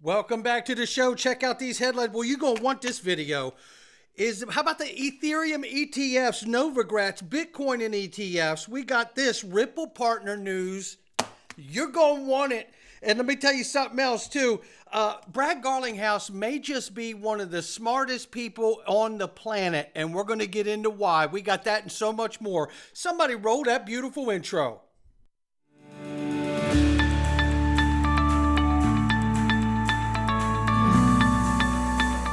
Welcome back to the show. Check out these headlines. Well, you're going to want this video. How about the Ethereum ETFs, Novagrats, Bitcoin and ETFs? We got this Ripple partner news. You're going to want it. And let me tell you something else too. Brad Garlinghouse may just be one of the smartest people on the planet, and we're going to get into why. We got that and so much more. Somebody roll that beautiful intro.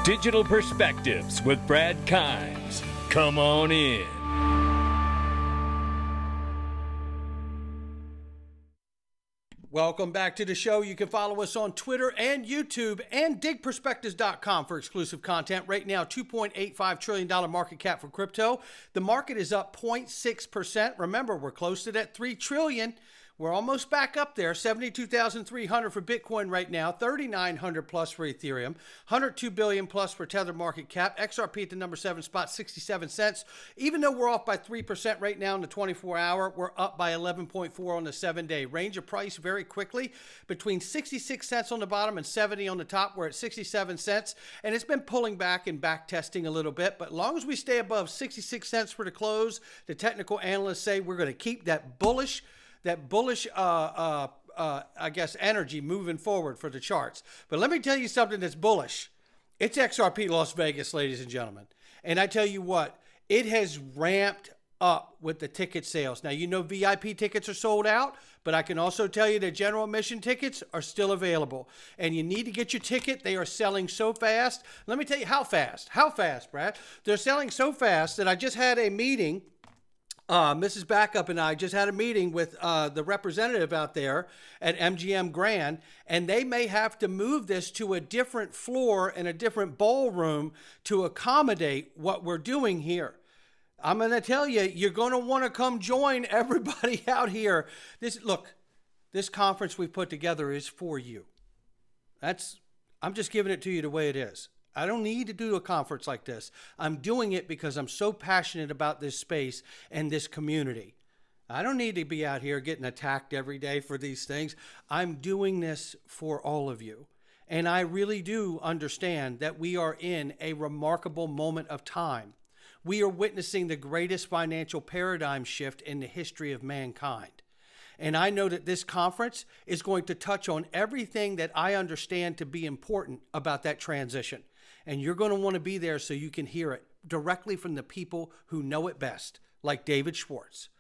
Digital Perspectives with Brad Kimes. Come on in. Welcome back to the show. You can follow us on Twitter and YouTube and digperspectives.com for exclusive content. Right now, $2.85 trillion market cap for crypto. The market is up 0.6%. Remember, we're close to that $3 trillion. We're almost back up there. 72,300 for Bitcoin right now, 3,900 plus for Ethereum, 102 billion plus for Tether market cap. XRP at the number 7 spot, 67 cents. Even though we're off by 3% right now in the 24-hour, we're up by 11.4 on the 7-day. Range of price very quickly between 66 cents on the bottom and 70 on the top. We're at 67 cents, and it's been pulling back and back testing a little bit. But as long as we stay above 66 cents for the close, the technical analysts say we're going to keep that bullish, I guess, energy moving forward for the charts. But let me tell you something that's bullish. It's XRP Las Vegas, ladies and gentlemen. And I tell you what, it has ramped up with the ticket sales. Now, you know VIP tickets are sold out, but I can also tell you that general admission tickets are still available. And you need to get your ticket. They are selling so fast. Let me tell you how fast. How fast, Brad? They're selling so fast that I just had a meeting. Mrs. Backup and I just had a meeting with the representative out there at MGM Grand, and they may have to move this to a different floor and a different ballroom to accommodate what we're doing here. I'm going to tell you, you're going to want to come join everybody out here. This conference we've put together is for you. I'm just giving it to you the way it is. I don't need to do a conference like this. I'm doing it because I'm so passionate about this space and this community. I don't need to be out here getting attacked every day for these things. I'm doing this for all of you. And I really do understand that we are in a remarkable moment of time. We are witnessing the greatest financial paradigm shift in the history of mankind. And I know that this conference is going to touch on everything that I understand to be important about that transition. And you're going to want to be there so you can hear it directly from the people who know it best, like David Schwartz.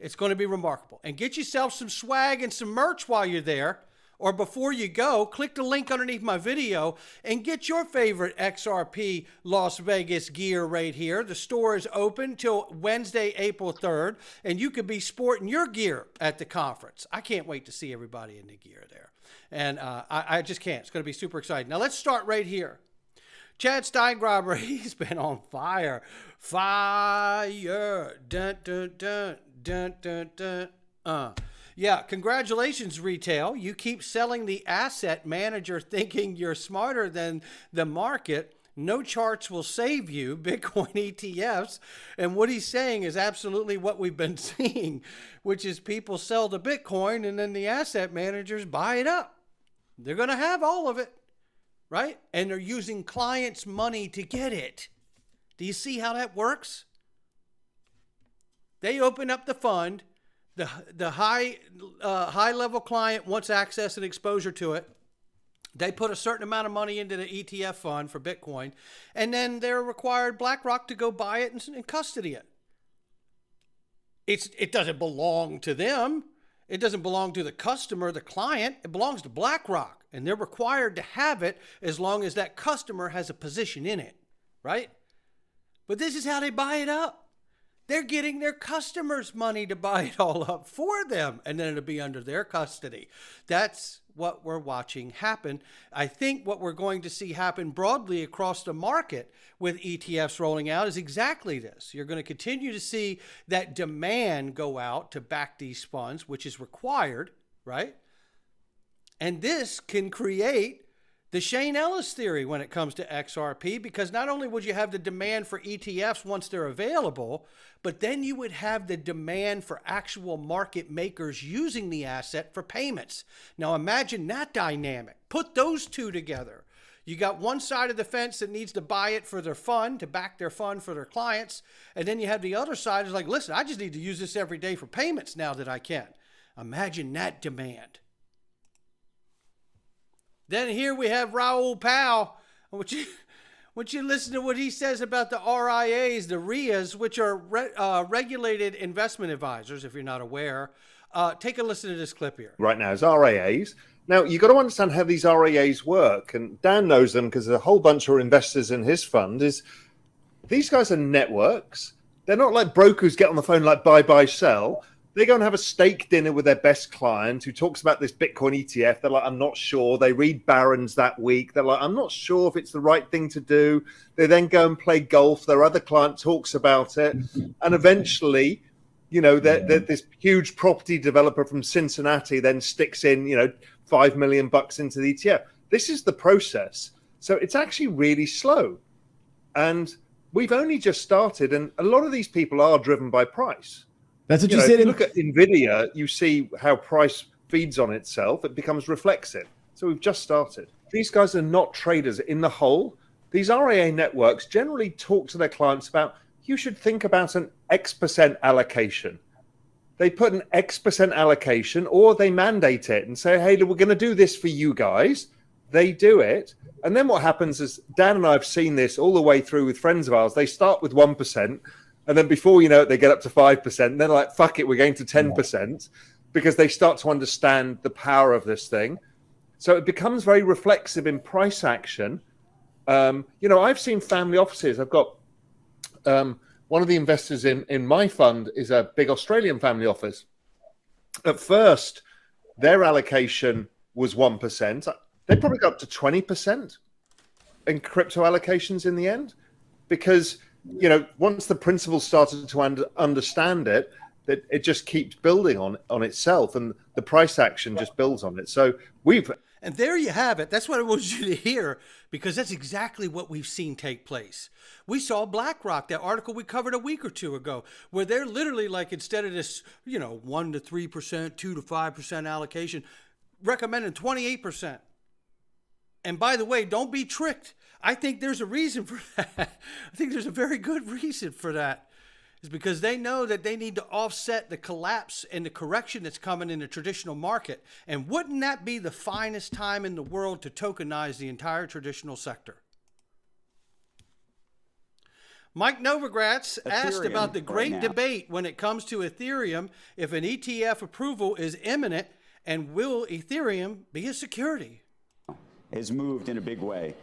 It's going to be remarkable. And get yourself some swag and some merch while you're there. Or before you go, click the link underneath my video and get your favorite XRP Las Vegas gear right here. The store is open till Wednesday, April 3rd, and you could be sporting your gear at the conference. I can't wait to see everybody in the gear there. And I just can't. It's going to be super exciting. Now, let's start right here. Chad Steingraber, he's been on fire. Fire. Dun, dun, dun, dun, dun, dun. Yeah, congratulations, retail. You keep selling the asset manager thinking you're smarter than the market. No charts will save you, Bitcoin ETFs. And what he's saying is absolutely what we've been seeing, which is people sell the Bitcoin and then the asset managers buy it up. They're going to have all of it, right? And they're using clients' money to get it. Do you see how that works? They open up the fund. The high level client wants access and exposure to it. They put a certain amount of money into the ETF fund for Bitcoin, and then they're required BlackRock to go buy it and custody it. It doesn't belong to them. It doesn't belong to the customer, the client. It belongs to BlackRock, and they're required to have it as long as that customer has a position in it, right? But this is how they buy it up. They're getting their customers' money to buy it all up for them, and then it'll be under their custody. That's what we're watching happen. I think what we're going to see happen broadly across the market with ETFs rolling out is exactly this. You're going to continue to see that demand go out to back these funds, which is required, right? And this can create the Shane Ellis theory when it comes to XRP, because not only would you have the demand for ETFs once they're available, but then you would have the demand for actual market makers using the asset for payments. Now imagine that dynamic. Put those two together. You got one side of the fence that needs to buy it for their fund, to back their fund for their clients. And then you have the other side who's like, listen, I just need to use this every day for payments now that I can. Imagine that demand. Then here we have Raul Pal. Would you listen to what he says about the RIAs, the RIAs, which are regulated investment advisors, if you're not aware. Take a listen to this clip here. Right now is RIAs. Now, you've got to understand how these RIAs work. And Dan knows them because a whole bunch of investors in his fund. These guys are networks. They're not like brokers get on the phone like buy, sell. They go and have a steak dinner with their best client who talks about this Bitcoin ETF. They're like, I'm not sure. They read Barron's that week. They're like, I'm not sure if it's the right thing to do. They then go and play golf. Their other client talks about it. And eventually, this huge property developer from Cincinnati then sticks in, $5 million into the ETF. This is the process. So it's actually really slow. And we've only just started. And a lot of these people are driven by price. That's what you said. If you look at NVIDIA, you see how price feeds on itself. It becomes reflexive. So we've just started. These guys are not traders in the whole. These RIA networks generally talk to their clients about, you should think about an X% allocation. They put an X% allocation or they mandate it and say, hey, we're going to do this for you guys. They do it. And then what happens is, Dan and I have seen this all the way through with friends of ours. They start with 1%. And then before you know it, they get up to 5%. And they're like, fuck it, we're going to 10% because they start to understand the power of this thing. So it becomes very reflexive in price action. I've seen family offices. I've got one of the investors in my fund is a big Australian family office. At first, their allocation was 1%. They probably got up to 20% in crypto allocations in the end because once the principals started to understand it, that it just keeps building on itself, and the price action just builds on it. So and there you have it. That's what I want you to hear, because that's exactly what we've seen take place. We saw BlackRock, that article we covered a week or two ago, where they're literally like, instead of this, 1 to 3%, 2 to 5% allocation, recommending 28%. And by the way, don't be tricked. I think there's a reason for that. I think there's a very good reason for that. It's because they know that they need to offset the collapse and the correction that's coming in the traditional market. And wouldn't that be the finest time in the world to tokenize the entire traditional sector? Mike Novogratz asked about the great debate when it comes to Ethereum, if an ETF approval is imminent, and will Ethereum be a security? Has moved in a big way.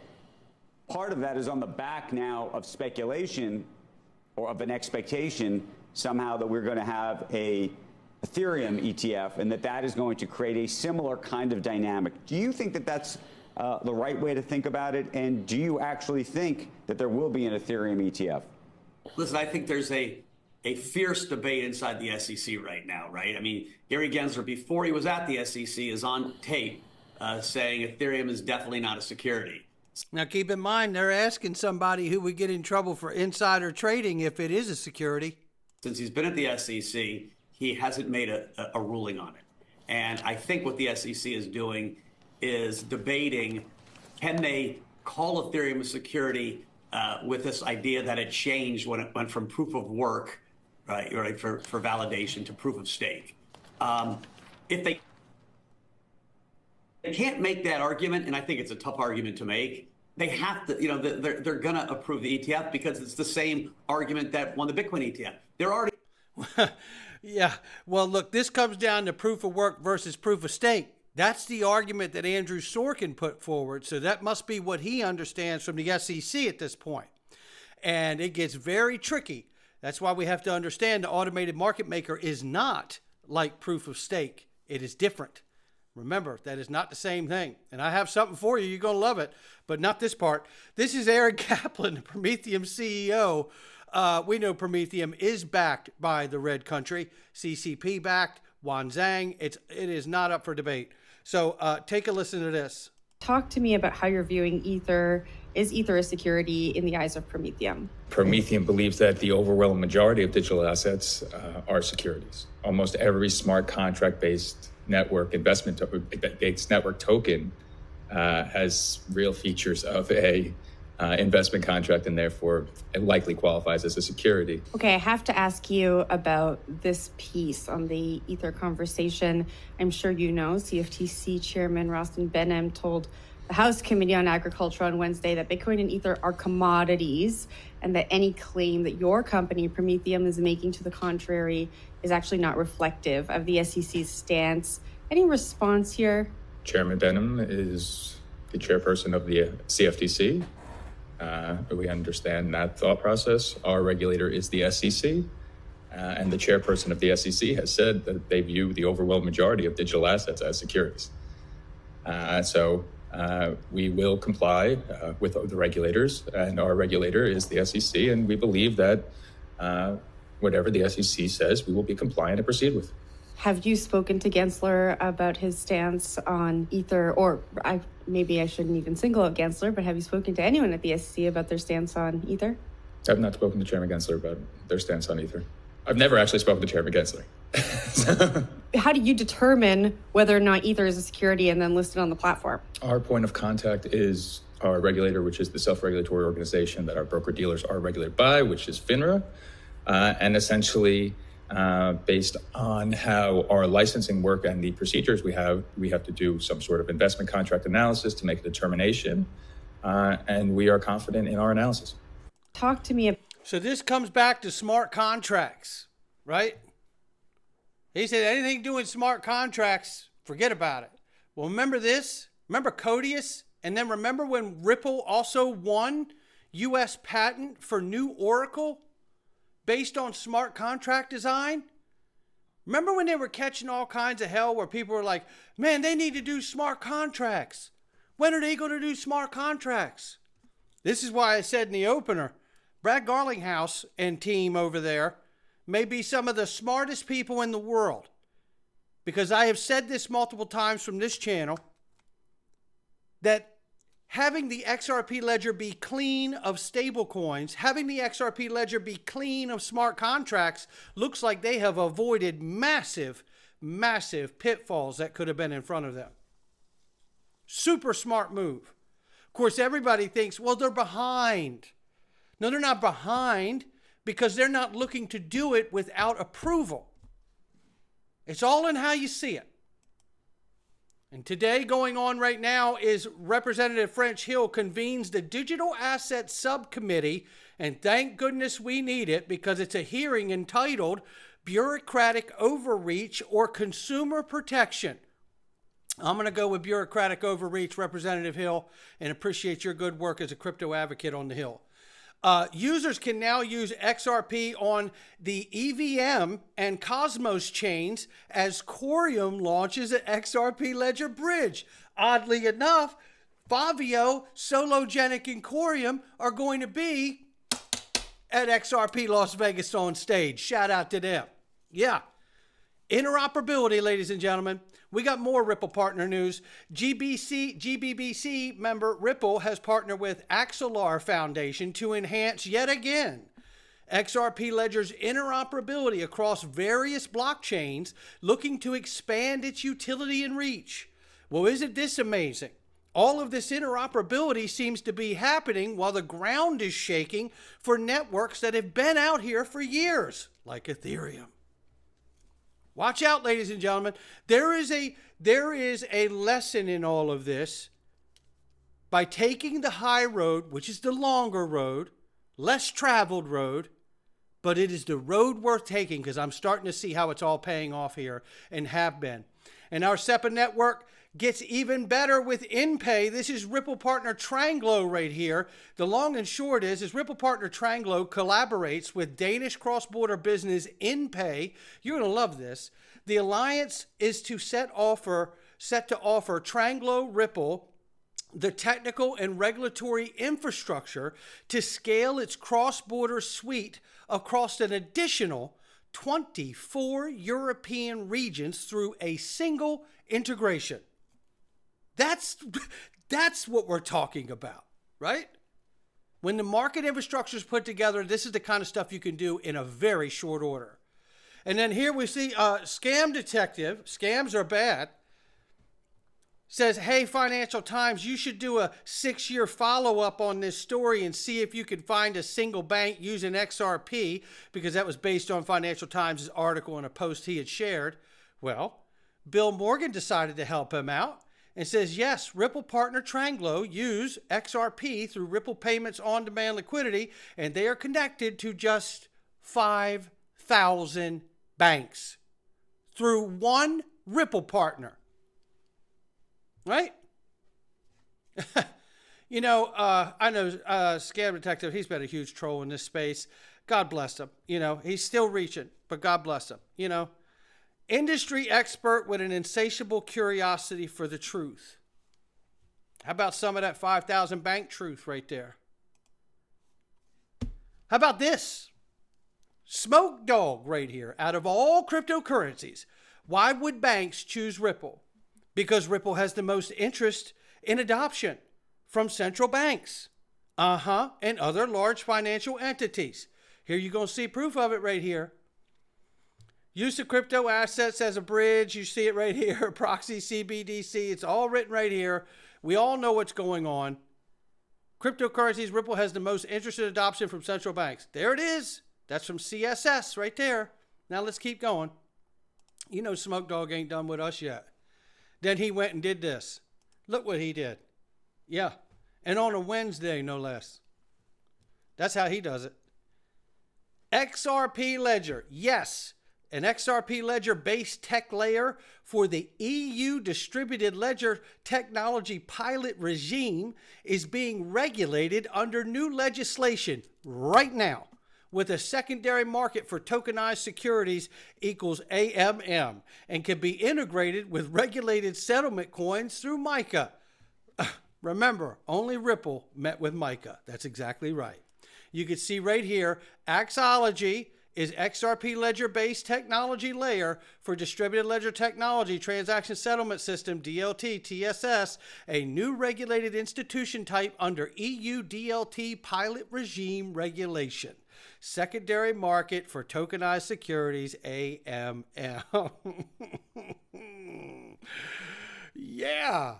Part of that is on the back now of speculation or of an expectation somehow that we're going to have a Ethereum ETF and that is going to create a similar kind of dynamic. Do you think that that's the right way to think about it? And do you actually think that there will be an Ethereum ETF? Listen, I think there's a fierce debate inside the SEC right now, right? I mean, Gary Gensler, before he was at the SEC, is on tape saying Ethereum is definitely not a security. Now, keep in mind, they're asking somebody who would get in trouble for insider trading if it is a security. Since he's been at the SEC, he hasn't made a ruling on it. And I think what the SEC is doing is debating, can they call Ethereum a security with this idea that it changed when it went from proof of work, right for validation to proof of stake. If they can't make that argument, and I think it's a tough argument to make, they have to, they're going to approve the ETF because it's the same argument that won the Bitcoin ETF. They're already. Yeah. Well, look, this comes down to proof of work versus proof of stake. That's the argument that Andrew Sorkin put forward. So that must be what he understands from the SEC at this point. And it gets very tricky. That's why we have to understand the automated market maker is not like proof of stake. It is different. Remember, that is not the same thing. And I have something for you. You're going to love it, but not this part. This is Aaron Kaplan, the Prometheum CEO. We know Prometheum is backed by the Red Country, CCP backed, Wan Zhang. It is not up for debate. So take a listen to this. Talk to me about how you're viewing Ether. Is Ether a security in the eyes of Prometheum? Prometheum believes that the overwhelming majority of digital assets are securities. Almost every smart contract-based network, investment-based network token has real features of a investment contract, and therefore it likely qualifies as a security. Okay, I have to ask you about this piece on the Ether conversation. I'm sure you know CFTC Chairman Rostin Benem told the House Committee on Agriculture on Wednesday that Bitcoin and Ether are commodities, and that any claim that your company, Prometheum, is making to the contrary is actually not reflective of the SEC's stance. Any response here? Chairman Benem is the chairperson of the CFTC. We understand that thought process. Our regulator is the SEC, and the chairperson of the SEC has said that they view the overwhelming majority of digital assets as securities. So we will comply with the regulators, and our regulator is the SEC, and we believe that whatever the SEC says, we will be compliant and proceed with. Have you spoken to Gensler about his stance on Ether, or maybe I shouldn't even single out Gensler, but have you spoken to anyone at the SEC about their stance on Ether? I've not spoken to Chairman Gensler about their stance on Ether. I've never actually spoken to Chairman Gensler. How do you determine whether or not Ether is a security and then listed on the platform? Our point of contact is our regulator, which is the self-regulatory organization that our broker-dealers are regulated by, which is FINRA, and essentially based on how our licensing work and the procedures we have to do some sort of investment contract analysis to make a determination, and we are confident in our analysis. Talk to me. So this comes back to smart contracts, right? He said anything doing smart contracts, forget about it. Well, remember this? Remember Codius? And then remember when Ripple also won U.S. patent for new Oracle based on smart contract design? Remember when they were catching all kinds of hell where people were like, man, they need to do smart contracts. When are they going to do smart contracts? This is why I said in the opener, Brad Garlinghouse and team over there may be some of the smartest people in the world, because I have said this multiple times from this channel, that having the XRP ledger be clean of stable coins, having the XRP ledger be clean of smart contracts, looks like they have avoided massive, massive pitfalls that could have been in front of them. Super smart move. Of course, everybody thinks, well, they're behind. No, they're not behind, because they're not looking to do it without approval. It's all in how you see it. And today, going on right now, is Representative French Hill convenes the Digital Asset Subcommittee, and thank goodness we need it, because it's a hearing entitled Bureaucratic Overreach or Consumer Protection. I'm going to go with bureaucratic overreach, Representative Hill, and appreciate your good work as a crypto advocate on the Hill. Users can now use XRP on the EVM and Cosmos chains as Corium launches an XRP Ledger Bridge. Oddly enough, Favio, Sologenic, and Corium are going to be at XRP Las Vegas on stage. Shout out to them. Yeah. Interoperability, ladies and gentlemen. We got more Ripple partner news. GBBC member Ripple has partnered with Axelar Foundation to enhance yet again XRP Ledger's interoperability across various blockchains, looking to expand its utility and reach. Well, isn't this amazing? All of this interoperability seems to be happening while the ground is shaking for networks that have been out here for years, like Ethereum. Watch out, ladies and gentlemen. There is a lesson in all of this. By taking the high road, which is the longer road, less traveled road, but it is the road worth taking, because I'm starting to see how it's all paying off here and have been. And our SEPA network gets even better with InPay. This is Ripple partner Tranglo right here. The long and short is Ripple partner Tranglo collaborates with Danish cross-border business InPay. You're going to love this. The alliance is set to offer Tranglo Ripple the technical and regulatory infrastructure to scale its cross-border suite across an additional 24 European regions through a single integration. That's That's what we're talking about, right? When the market infrastructure is put together, this is the kind of stuff you can do in a very short order. And then here we see Scam Detective, scams are bad, says, hey, Financial Times, you should do a 6-year follow-up on this story and see if you can find a single bank using XRP, because that was based on Financial Times' article and a post he had shared. Well, Bill Morgan decided to help him out and says, yes, Ripple partner Tranglo use XRP through Ripple Payments on-demand liquidity, and they are connected to just 5,000 banks through one Ripple partner. Right? I know Scam Detective, he's been a huge troll in this space. God bless him. He's still reaching, but God bless him. Industry expert with an insatiable curiosity for the truth. How about some of that 5,000 bank truth right there? How about this? Smoke Dog right here. Out of all cryptocurrencies, why would banks choose Ripple? Because Ripple has the most interest in adoption from central banks. And other large financial entities. Here you're going to see proof of it right here. Use of crypto assets as a bridge. You see it right here. Proxy CBDC. It's all written right here. We all know what's going on. Cryptocurrencies, Ripple has the most interest in adoption from central banks. There it is. That's from CSS right there. Now let's keep going. Smoke Dog ain't done with us yet. Then he went and did this. Look what he did. Yeah. And on a Wednesday, no less. That's how he does it. XRP Ledger. Yes. An XRP Ledger-based tech layer for the EU distributed ledger technology pilot regime is being regulated under new legislation right now, with a secondary market for tokenized securities equals AMM, and can be integrated with regulated settlement coins through MICA. Remember, only Ripple met with MICA. That's exactly right. You can see right here, Axology is XRP Ledger-based technology layer for distributed ledger technology transaction settlement system, DLT, TSS, a new regulated institution type under EU DLT pilot regime regulation. Secondary market for tokenized securities, AMM. Yeah.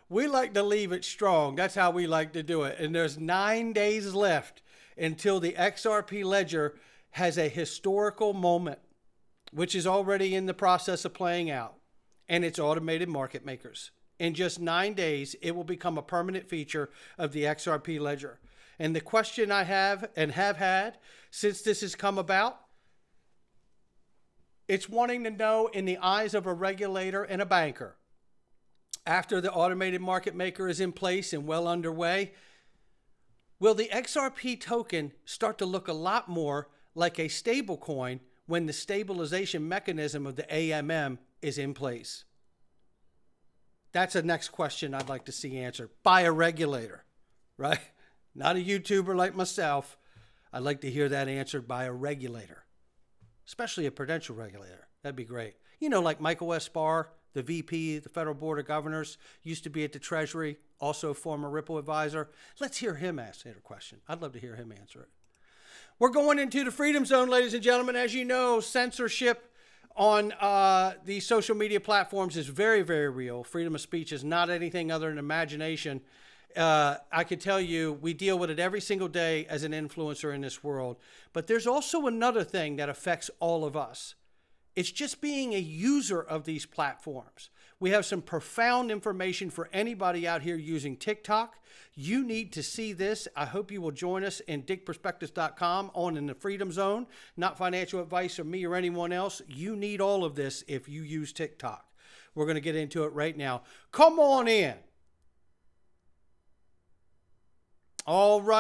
We like to leave it strong. That's how we like to do it. And there's 9 days left until the XRP Ledger has a historical moment, which is already in the process of playing out, and it's automated market makers. In just 9 days, it will become a permanent feature of the XRP Ledger. And the question I have and have had since this has come about, it's wanting to know in the eyes of a regulator and a banker, after the automated market maker is in place and well underway, will the XRP token start to look a lot more like a stable coin when the stabilization mechanism of the AMM is in place? That's the next question I'd like to see answered by a regulator, right? Not a YouTuber like myself. I'd like to hear that answered by a regulator, especially a prudential regulator. That'd be great. Like Michael Esparr, the VP, the Federal Board of Governors, used to be at the Treasury, also former Ripple advisor. Let's hear him answer the question. I'd love to hear him answer it. We're going into the freedom zone, ladies and gentlemen. As you know, censorship on the social media platforms is very, very real. Freedom of speech is not anything other than imagination. I can tell you, we deal with it every single day as an influencer in this world. But there's also another thing that affects all of us. It's just being a user of these platforms. We have some profound information for anybody out here using TikTok. You need to see this. I hope you will join us in digitalperspectives.com on in the Freedom Zone. Not financial advice from me or anyone else. You need all of this if you use TikTok. We're going to get into it right now. Come on in. All right.